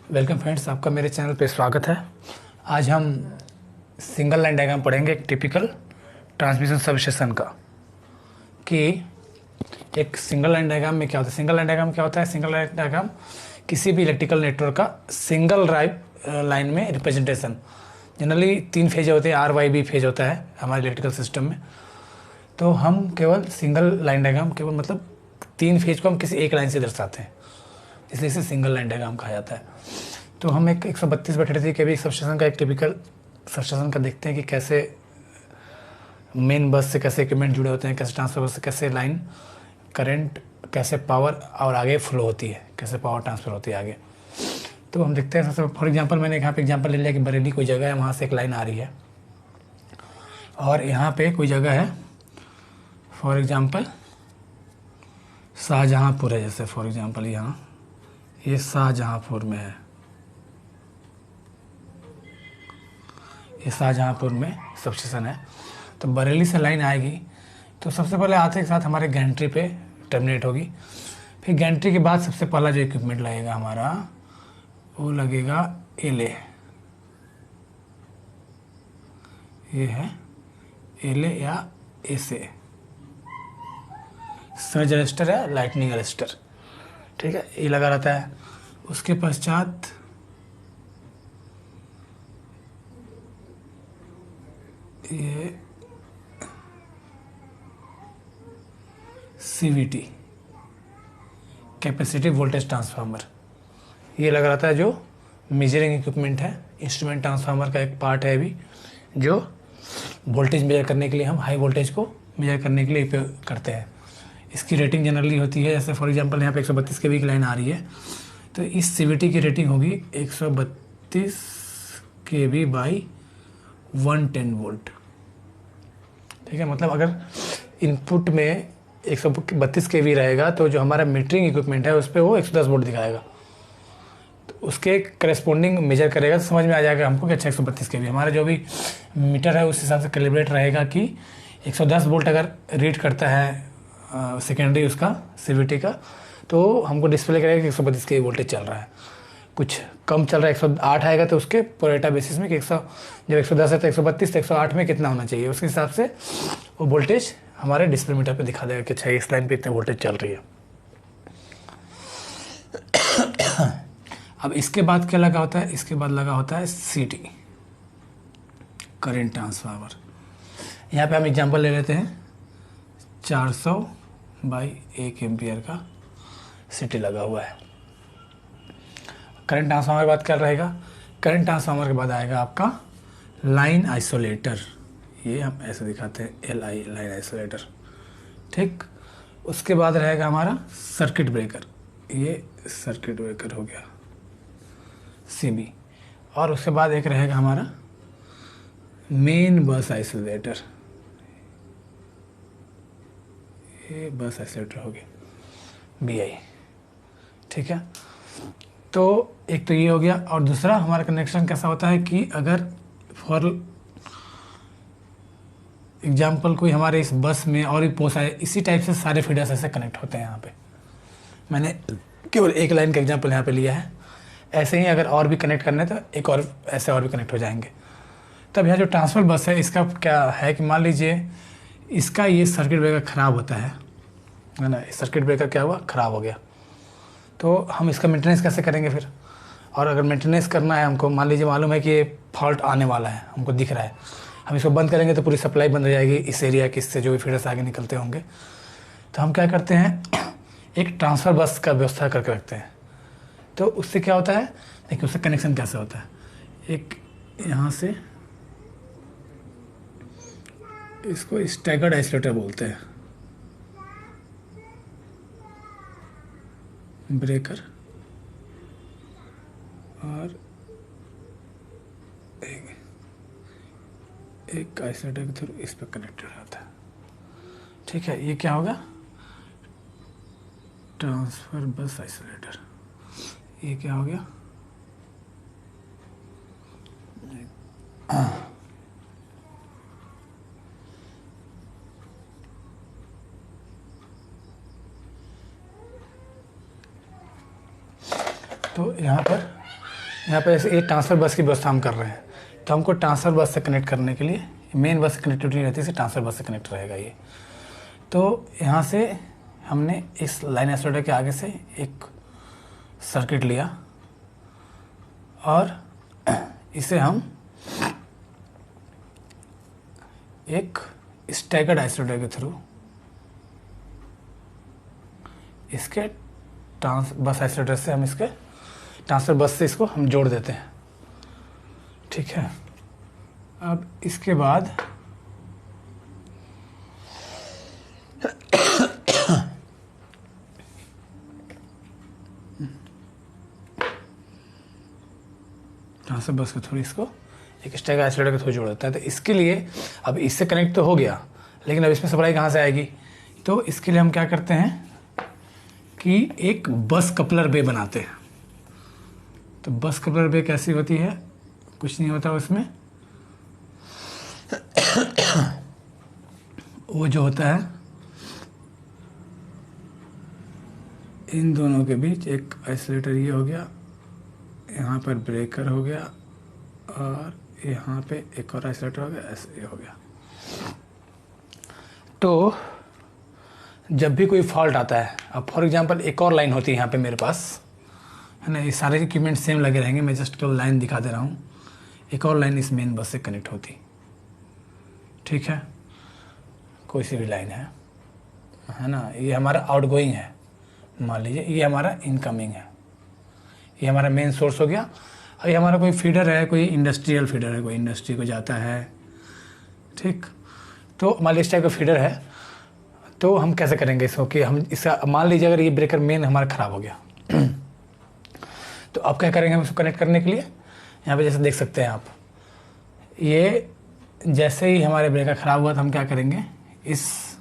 Welcome friends, आपका मेरे channel पे स्वागत है। आज हम सिंगल लाइन डायग्राम पढ़ेंगे, एक टिपिकल ट्रांसमिशन सबस्टेशन का। कि एक सिंगल लाइन डायग्राम में क्या होता है। सिंगल लाइन डायग्राम क्या होता है? सिंगल लाइन डायग्राम किसी भी इलेक्ट्रिकल नेटवर्क का सिंगल लाइन में रिप्रेजेंटेशन। जनरली 3 फेज होते हैं, RYB फेज होता है हमारे इलेक्ट्रिकल सिस्टम में। तो हम केवल सिंगल लाइन डायग्राम केवल मतलब 3 फेज को हम किसी एक लाइन से दर्शाते हैं, इसलिए इसे सिंगल लाइन डायग्राम कहा जाता है। तो हम एक 132/33 के भी सबस्टेशन का एक टिपिकल सबस्टेशन का देखते हैं कि कैसे मेन बस से कैसे इक्विपमेंट जुड़े होते हैं, कैसे ट्रांसफर बस से कैसे लाइन करंट, कैसे पावर और आगे फ्लो होती है, कैसे पावर ट्रांसफ़र होती है आगे। तो हम देखते हैं। सबसे फॉर एग्जांपल मैंने यहाँ पे एग्जांपल ले लिया कि बरेली कोई जगह है, वहाँ से एक लाइन आ रही है और यहाँ पे कोई जगह है, फॉर एग्जांपल शाहजहाँपुर है। जैसे फॉर एग्जांपल यहाँ ये शाहजहाँपुर में है, ये शाहजहाँपुर में सबस्टेशन है। तो बरेली से लाइन आएगी तो सबसे पहले आते के साथ हमारे गैंट्री पे टर्मिनेट होगी। फिर गैंट्री के बाद सबसे पहला जो इक्विपमेंट लगेगा हमारा वो लगेगा एले। ये है एले या एसे, सर्ज अरेस्टर या लाइटनिंग अरेस्टर। ठीक है, ये लगा रहता है। उसके पश्चात ये CVT, कैपेसिटिव वोल्टेज ट्रांसफार्मर, ये लगा रहता है, जो मेजरिंग इक्विपमेंट है। इंस्ट्रूमेंट ट्रांसफार्मर का एक पार्ट है अभी, जो वोल्टेज मेजर करने के लिए, हम हाई वोल्टेज को मेजर करने के लिए उपयोग करते हैं। इसकी रेटिंग जनरली होती है, जैसे फॉर एग्जांपल यहाँ पे 132 kV की लाइन आ रही है तो इस CVT की रेटिंग होगी 132 kV बाई 110 वोल्ट। ठीक है, मतलब अगर इनपुट में 132 kV रहेगा तो जो हमारा मीटरिंग इक्विपमेंट है उस पर वो 110 वोल्ट दिखाएगा। तो उसके करस्पॉन्डिंग मेजर करेगा तो समझ में आ जाएगा हमको कि अच्छा 132 kV हमारा जो भी मीटर है उस हिसाब से कैलिब्रेट रहेगा कि 110 वोल्ट अगर रीड करता है सेकेंडरी उसका CVT का, तो हमको डिस्प्ले करेगा कि 132 kV वोल्टेज चल रहा है। कुछ कम चल रहा है 108 आएगा तो उसके प्रोरेटा बेसिस में कि 100, जब 110 है तो 132, तो 108 में कितना होना चाहिए, उसके हिसाब से वो वोल्टेज हमारे डिस्प्ले मीटर पे दिखा देगा कि अच्छा इस लाइन पे इतने वोल्टेज चल रही है। अब इसके बाद क्या लगा होता है? इसके बाद लगा होता है CT, करंट ट्रांसफार्मर। यहाँ पे हम एग्जांपल ले लेते हैं, 400/1 एम्पियर का CT लगा हुआ है। करंट ट्रांसफार्मर के बाद क्या रहेगा? करंट ट्रांसफार्मर के बाद आएगा आपका लाइन आइसोलेटर। ये हम ऐसे दिखाते हैं, LI, लाइन आइसोलेटर। ठीक, उसके बाद रहेगा हमारा सर्किट ब्रेकर। ये सर्किट ब्रेकर हो गया, CB। और उसके बाद एक रहेगा हमारा मेन बस आइसोलेटर। ये बस आइसोलेटर हो गया, BI। ठीक है, तो एक तो ये हो गया। और दूसरा हमारा कनेक्शन कैसा होता है कि अगर फॉर एग्जांपल कोई हमारे इस बस में और भी पोस्ट आए, इसी टाइप से सारे फीडर्स ऐसे कनेक्ट होते हैं। यहाँ पे मैंने केवल एक लाइन का एग्जांपल यहाँ पे लिया है। ऐसे ही अगर और भी कनेक्ट करने तो एक और ऐसे और भी कनेक्ट हो जाएंगे। तब यहाँ जो ट्रांसफर बस है इसका क्या है कि मान लीजिए इसका ये सर्किट ब्रेकर ख़राब होता है ना, सर्किट ब्रेकर क्या हुआ, ख़राब हो गया, तो हम इसका मेंटेनेंस कैसे करेंगे फिर? और अगर मेंटेनेंस करना है हमको, मान लीजिए मालूम है कि ये फॉल्ट आने वाला है, हमको दिख रहा है, हम इसको बंद करेंगे तो पूरी सप्लाई बंद हो जाएगी इस एरिया की, इससे जो भी फीडर्स आगे निकलते होंगे। तो हम क्या करते हैं, एक ट्रांसफ़र बस का व्यवस्था करके रखते हैं। तो उससे क्या होता है, देखिए उससे कनेक्शन कैसे होता है। एक यहाँ से, इसको स्टैगर्ड आइसोलेटर बोलते हैं, ब्रेकर, और एक आइसोलेटर के थ्रू इस पर कनेक्टेड रहता है। ठीक है, ये क्या होगा, ट्रांसफर बस आइसोलेटर। ये क्या हो गया, तो यहाँ पर यहाँ पे ऐसे ये ट्रांसफ़र बस की व्यवस्था हम कर रहे हैं, तो हमको ट्रांसफ़र बस से कनेक्ट करने के लिए मेन बस से कनेक्टिविटी रहती है, इसे ट्रांसफ़र बस से कनेक्ट रहेगा ये। तो यहाँ से हमने इस लाइन आइसोलेटर के आगे से एक सर्किट लिया और इसे हम एक स्टैगर्ड आइसोलेटर के थ्रू इसके बस आइसोलेटर से हम इसके ट्रांसफर बस से इसको हम जोड़ देते हैं। ठीक है, अब इसके बाद ट्रांसफर बस के थ्रू इसको एक स्टैगर्ड आइसोलेटर के थ्रू जोड़ देता है। तो इसके लिए अब इससे कनेक्ट तो हो गया, लेकिन अब इसमें सप्लाई कहाँ से आएगी? तो इसके लिए हम क्या करते हैं कि एक बस कपलर बे बनाते हैं। तो बस कपलर बे कैसी होती है? कुछ नहीं होता उसमें, वो जो होता है इन दोनों के बीच एक आइसोलेटर ये हो गया, यहाँ पर ब्रेकर हो गया और यहाँ पे एक और आइसोलेटर हो गया, ऐसे हो गया। तो जब भी कोई फॉल्ट आता है, अब फॉर एग्जांपल एक और लाइन होती है यहाँ पे मेरे पास, है ना, ये सारे इक्विपमेंट सेम लगे रहेंगे, मैं जस्ट केवल लाइन दिखा दे रहा हूँ। एक और लाइन इस मेन बस से कनेक्ट होती, ठीक है, कोई सी भी लाइन है ना, ये हमारा आउटगोइंग है, मान लीजिए ये हमारा इनकमिंग है, ये हमारा मेन सोर्स हो गया। और ये हमारा कोई फीडर है, कोई इंडस्ट्रियल फीडर है, कोई इंडस्ट्री को जाता है, ठीक। तो मान लीजिए इस टाइप का फीडर है, तो हम कैसे करेंगे इसको कि हम इसका, मान लीजिए अगर ये ब्रेकर मेन हमारा ख़राब हो गया तो अब क्या करेंगे हम इसको कनेक्ट करने के लिए? यहाँ पे जैसे देख सकते हैं आप, ये जैसे ही हमारे ब्रेकर ख़राब हुआ तो हम क्या करेंगे, इस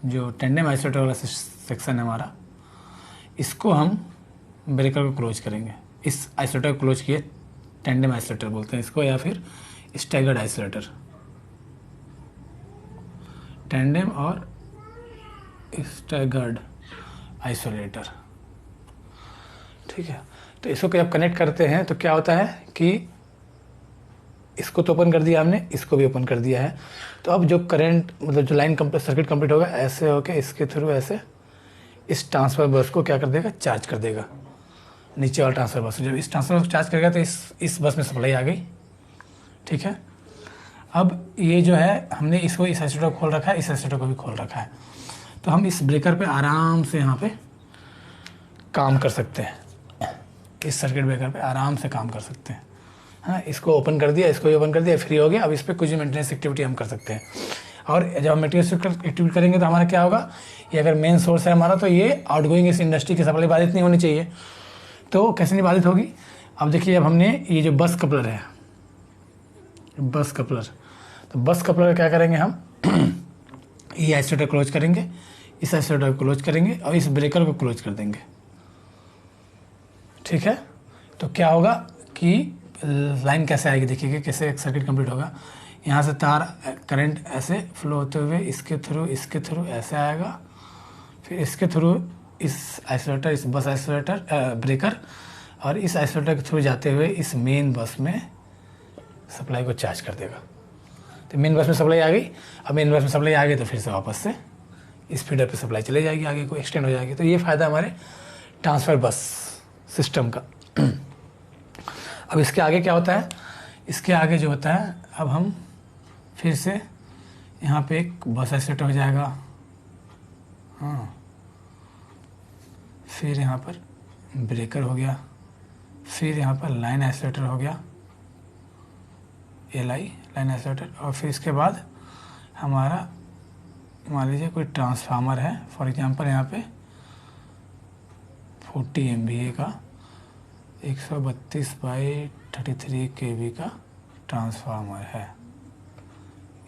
जो टेंडेम आइसोलेटर वाला सेक्शन है हमारा, इसको हम ब्रेकर को क्लोज करेंगे। इस आइसोलेटर को क्लोज किए, टेंडेम आइसोलेटर बोलते हैं इसको, या फिर स्टैगर्ड आइसोलेटर, टेंडेम और स्टैगर्ड आइसोलेटर, ठीक है। तो इसको जब कनेक्ट करते हैं तो क्या होता है कि इसको तो ओपन कर दिया हमने, इसको भी ओपन कर दिया है। तो अब जो करंट, मतलब जो लाइन सर्किट कंप्लीट होगा, ऐसे होके इसके थ्रू ऐसे इस ट्रांसफर बस को क्या कर देगा, चार्ज कर देगा, नीचे वाला ट्रांसफर बस। जब इस ट्रांसफर बस को चार्ज करेगा तो इस बस में सप्लाई आ गई, ठीक है। अब ये जो है हमने इसको, इस आइसोलेटर को खोल रखा है, इस आइसोलेटर को भी खोल रखा है, तो हम इस ब्रेकर पे आराम से यहाँ पे काम कर सकते हैं, इस सर्किट ब्रेकर पे आराम से काम कर सकते हैं, हाँ। इसको ओपन कर दिया, इसको भी ओपन कर दिया, फ्री हो गया। अब इस पर कुछ भी मेंटेनेंस एक्टिविटी हम कर सकते हैं। और जब हम मेंटेनेंस एक्टिविटी करेंगे तो हमारा क्या होगा, ये अगर मेन सोर्स है हमारा, तो ये आउटगोइंग इस इंडस्ट्री की सप्लाई बाधित नहीं होनी चाहिए। तो कैसे नहीं बाधित होगी? अब देखिए, अब हमने ये जो बस कपलर है, बस कपलर, तो बस कपलर क्या करेंगे हम ये आइसोलेटर क्लोज करेंगे, इस आइसोलेटर को क्लोज करेंगे और इस ब्रेकर को क्लोज कर देंगे, ठीक है। तो क्या होगा कि लाइन कैसे आएगी, देखिए कैसे सर्किट कंप्लीट होगा। यहाँ से तार करंट ऐसे फ्लो होते हुए इसके थ्रू ऐसे आएगा, फिर इसके थ्रू इस आइसोलेटर, इस बस आइसोलेटर ब्रेकर और इस आइसोलेटर के थ्रू जाते हुए इस मेन बस में सप्लाई को चार्ज कर देगा। तो मेन बस में सप्लाई आ गई। अब मेन बस में सप्लाई आ गई तो फिर से वापस से इस फीडर पे सप्लाई चले जाएगी, आगे को एक्सटेंड हो जाएगी। तो ये फ़ायदा हमारे ट्रांसफ़र बस सिस्टम का। अब इसके आगे क्या होता है, इसके आगे जो होता है, अब हम फिर से यहाँ पे एक बस आइसोलेटर हो जाएगा, हाँ, फिर यहाँ पर ब्रेकर हो गया, फिर यहाँ पर लाइन आइसोलेटर हो गया, लाइन आइसोलेटर, और फिर इसके बाद हमारा मान लीजिए कोई ट्रांसफार्मर है, फॉर एग्जांपल यहाँ पे 40 MVA का 132/33 kV का ट्रांसफार्मर है,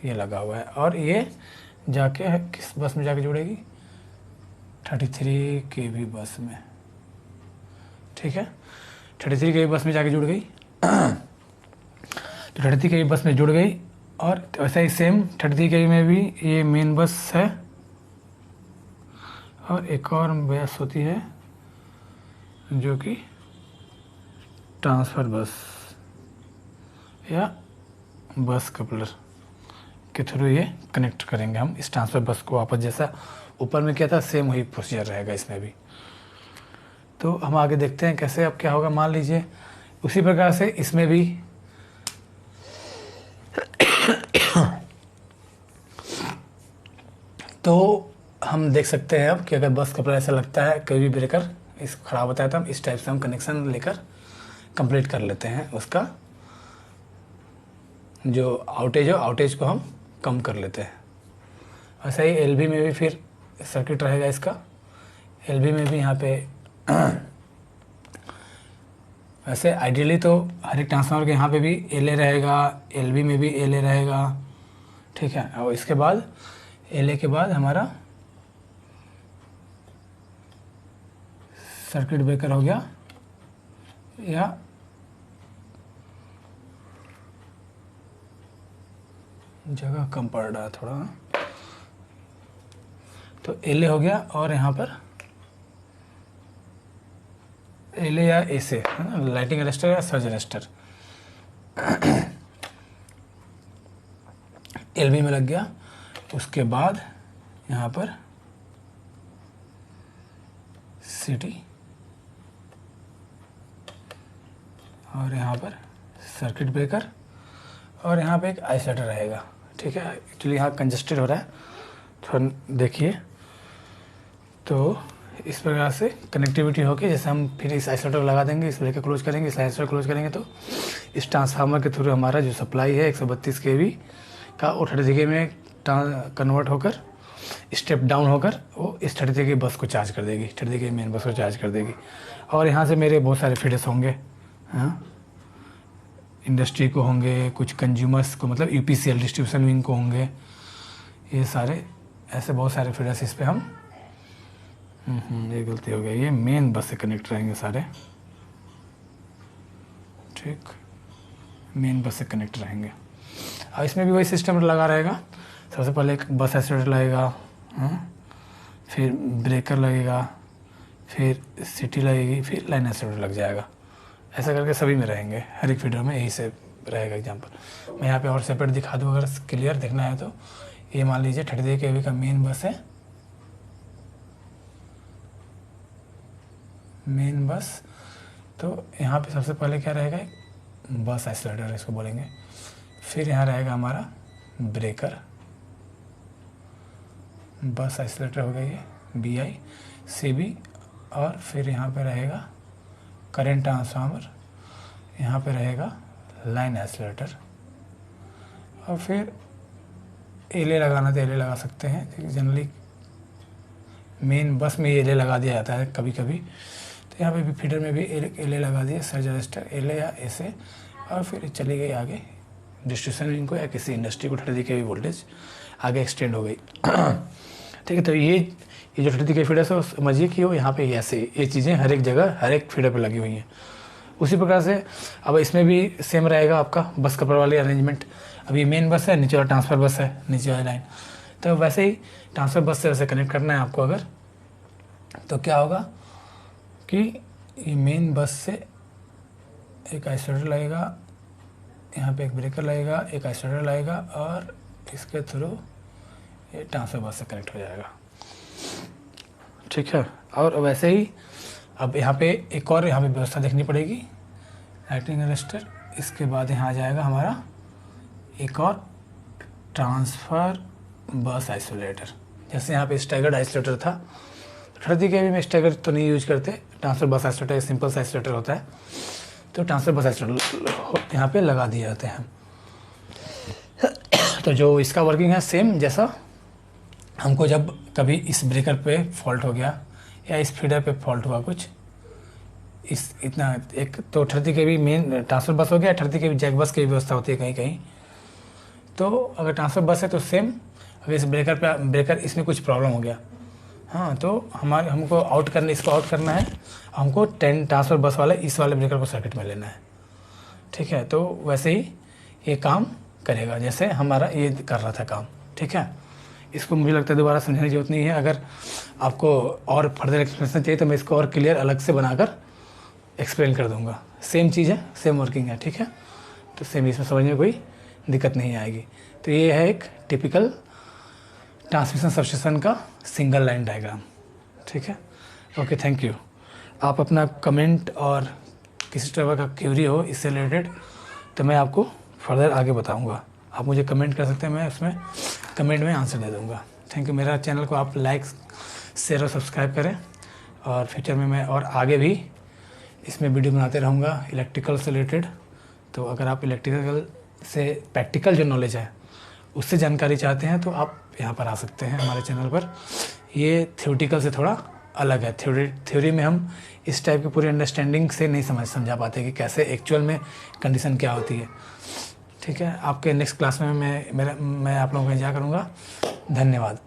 ये लगा हुआ है। और ये जाके किस बस में जाके जुड़ेगी, 33 kV बस में, ठीक है। 33 kV बस में जाके जुड़ गई तो 33 kV बस में जुड़ गई। और वैसे ही सेम 33 kV में भी ये मेन बस है, और एक और बस होती है जो कि ट्रांसफ़र बस या बस कपलर के थ्रू ये कनेक्ट करेंगे हम इस ट्रांसफ़र बस को वापस। जैसा ऊपर में क्या था सेम वही प्रोसीजर रहेगा इसमें भी। तो हम आगे देखते हैं कैसे अब क्या होगा। मान लीजिए उसी प्रकार से इसमें भी तो हम देख सकते हैं अब कि अगर बस कपलर ऐसा लगता है कोई भी ब्रेकर इस ख़राब होता है तो हम इस टाइप से हम कनेक्शन लेकर कंप्लीट कर लेते हैं, उसका जो आउटेज हो आउटेज को हम कम कर लेते हैं। ऐसा ही एलवी में भी फिर सर्किट रहेगा इसका। एलवी में भी यहाँ पे वैसे आइडियली तो हर एक ट्रांसफार्मर के यहाँ पे भी एलए रहेगा, एलवी में भी एलए रहेगा, ठीक है। और इसके बाद एलए के बाद हमारा सर्किट ब्रेकर हो गया या जगह कम पड़ रहा है थोड़ा, तो एलए हो गया और यहाँ पर एलए या एसे है ना, लाइटिंग अरेस्टर या सर्ज अरेस्टर एलबी में लग गया। उसके बाद यहाँ पर सिटी और यहाँ पर सर्किट ब्रेकर और यहाँ पे एक आइसोलेटर रहेगा, ठीक है। एक्चुअली यहाँ कंजस्टेड हो रहा है, थोड़ा देखिए। तो इस प्रकार से कनेक्टिविटी होके जैसे हम फिर इस आइसोलेटर लगा देंगे, इस ब्रेकर क्लोज करेंगे, इस आइसोलेटर क्लोज करेंगे, तो इस ट्रांसफार्मर के थ्रू हमारा जो सप्लाई है 132 kV का वो 33 kV में कन्वर्ट होकर स्टेप डाउन होकर वो इस 33 kV बस को चार्ज कर देगी, 33 kV मेन बस को चार्ज कर देगी। और यहाँ से मेरे बहुत सारे फीडर्स होंगे, हाँ, इंडस्ट्री को होंगे, कुछ कंज्यूमर्स को मतलब यूपीसीएल डिस्ट्रीब्यूशन विंग को होंगे, ये सारे ऐसे बहुत सारे फीडर्स इस पर हम ये गलती हो गई, ये मेन बस से कनेक्ट रहेंगे सारे, ठीक, मेन बस से कनेक्ट रहेंगे। और इसमें भी वही सिस्टम लगा रहेगा। सबसे पहले एक बस आइसोलेटर लगेगा, फिर ब्रेकर लगेगा, फिर सिटी लगेगी, फिर लाइन आइसोलेटर लग जाएगा। ऐसा करके सभी में रहेंगे, हर एक फीडर में यही से रहेगा एग्जाम्पल। मैं यहाँ पे और सेपरेट दिखा दूँ अगर क्लियर देखना है तो। ये मान लीजिए 33 kV का मेन बस है, मेन बस। तो यहाँ पे सबसे पहले क्या रहेगा, बस आइसोलेटर इसको बोलेंगे। फिर यहाँ रहेगा हमारा ब्रेकर, बस आइसोलेटर हो गई है BI CB। और फिर यहाँ पे रहेगा करंट ट्रांसफार्मर, यहाँ पे रहेगा लाइन आइसोलेटर। और फिर एलए लगाना तो एलए लगा सकते हैं, जनरली मेन बस में एलए लगा दिया जाता है कभी कभी। तो यहाँ पे भी फीडर में भी एलए लगा दिए, सर्ज अरेस्टर एलए या एसे। और फिर चली गई आगे डिस्ट्रीब्यूशन विंग को या किसी इंडस्ट्री को 33 kV वोल्टेज आगे एक्सटेंड हो गई। ठीक है, तो ये जो 33 kV फीडर है समझिए कि वो यहाँ पे ऐसे ये चीज़ें हर एक जगह हर एक फीडर पे लगी हुई हैं। उसी प्रकार से अब इसमें भी सेम रहेगा आपका बस कपलर वाली अरेंजमेंट। अब ये मेन बस है, नीचे वाला ट्रांसफ़र बस है, नीचे वाली लाइन। तो वैसे ही ट्रांसफ़र बस से वैसे कनेक्ट करना है आपको अगर, तो क्या होगा कि ये मेन बस से एक आइसोलेटर लगेगा, यहाँ पे एक ब्रेकर लगेगा, एक आइसोलेटर लगेगा और इसके थ्रू ये ट्रांसफ़र बस से कनेक्ट हो जाएगा, ठीक है। और वैसे ही अब यहाँ पे एक और यहाँ पे व्यवस्था देखनी पड़ेगी, लाइटिंग अरेस्टर। इसके बाद यहाँ आ जाएगा हमारा एक और ट्रांसफ़र बस आइसोलेटर। जैसे यहाँ पे स्टैगर्ड आइसोलेटर था, 33 kV में स्टैगर्ड तो नहीं यूज करते, ट्रांसफ़र बस आइसोलेटर सिंपल सा आइसोलेटर होता है। तो ट्रांसफ़र बस आइसोलेटर यहाँ पे लगा दिए जाते हैं। तो जो इसका वर्किंग है सेम जैसा हमको जब कभी इस ब्रेकर पे फॉल्ट हो गया या इस फीडर पे फॉल्ट हुआ कुछ, इस इतना एक तो 33 kV मेन ट्रांसफ़र बस हो गया, 33 kV जैक बस की व्यवस्था होती है कहीं कहीं। तो अगर ट्रांसफ़र बस है तो सेम, अगर इस ब्रेकर इसमें कुछ प्रॉब्लम हो गया, हाँ, तो हमको इसको आउट करना है, हमको 10 ट्रांसफ़र बस वाले इस वाले ब्रेकर को सर्किट में लेना है, ठीक है। तो वैसे ही ये काम करेगा जैसे हमारा ये कर रहा था काम, ठीक है। इसको मुझे लगता है दोबारा समझने की जरूरत नहीं है। अगर आपको और फर्दर एक्सप्लेनेशन चाहिए तो मैं इसको और क्लियर अलग से बनाकर एक्सप्लेन कर दूंगा। सेम चीज़ है, सेम वर्किंग है, ठीक है। तो सेम, इसमें समझने में कोई दिक्कत नहीं आएगी। तो ये है एक टिपिकल ट्रांसमिशन सबस्टेशन का सिंगल लाइन डायग्राम, ठीक है। Okay, thank you. आप अपना कमेंट और किसी तरह का क्यूरी हो इससे रिलेटेड तो मैं आपको फर्दर आगे बताऊंगा। आप मुझे कमेंट कर सकते हैं, मैं उसमें कमेंट में आंसर दे दूंगा। Thank you. मेरा चैनल को आप लाइक, शेयर और सब्सक्राइब करें, और फ्यूचर में मैं और आगे भी इसमें वीडियो बनाते रहूँगा इलेक्ट्रिकल से रिलेटेड। तो अगर आप इलेक्ट्रिकल से प्रैक्टिकल जो नॉलेज है उससे जानकारी चाहते हैं तो आप यहाँ पर आ सकते हैं हमारे चैनल पर। ये थ्योरेटिकल से थोड़ा अलग है। थ्योरी में हम इस टाइप की पूरी अंडरस्टैंडिंग से नहीं समझा पाते कि कैसे एक्चुअल में कंडीशन क्या होती है, ठीक है। आपके नेक्स्ट क्लास में मैं आप लोगों को इंतजार करूँगा। धन्यवाद।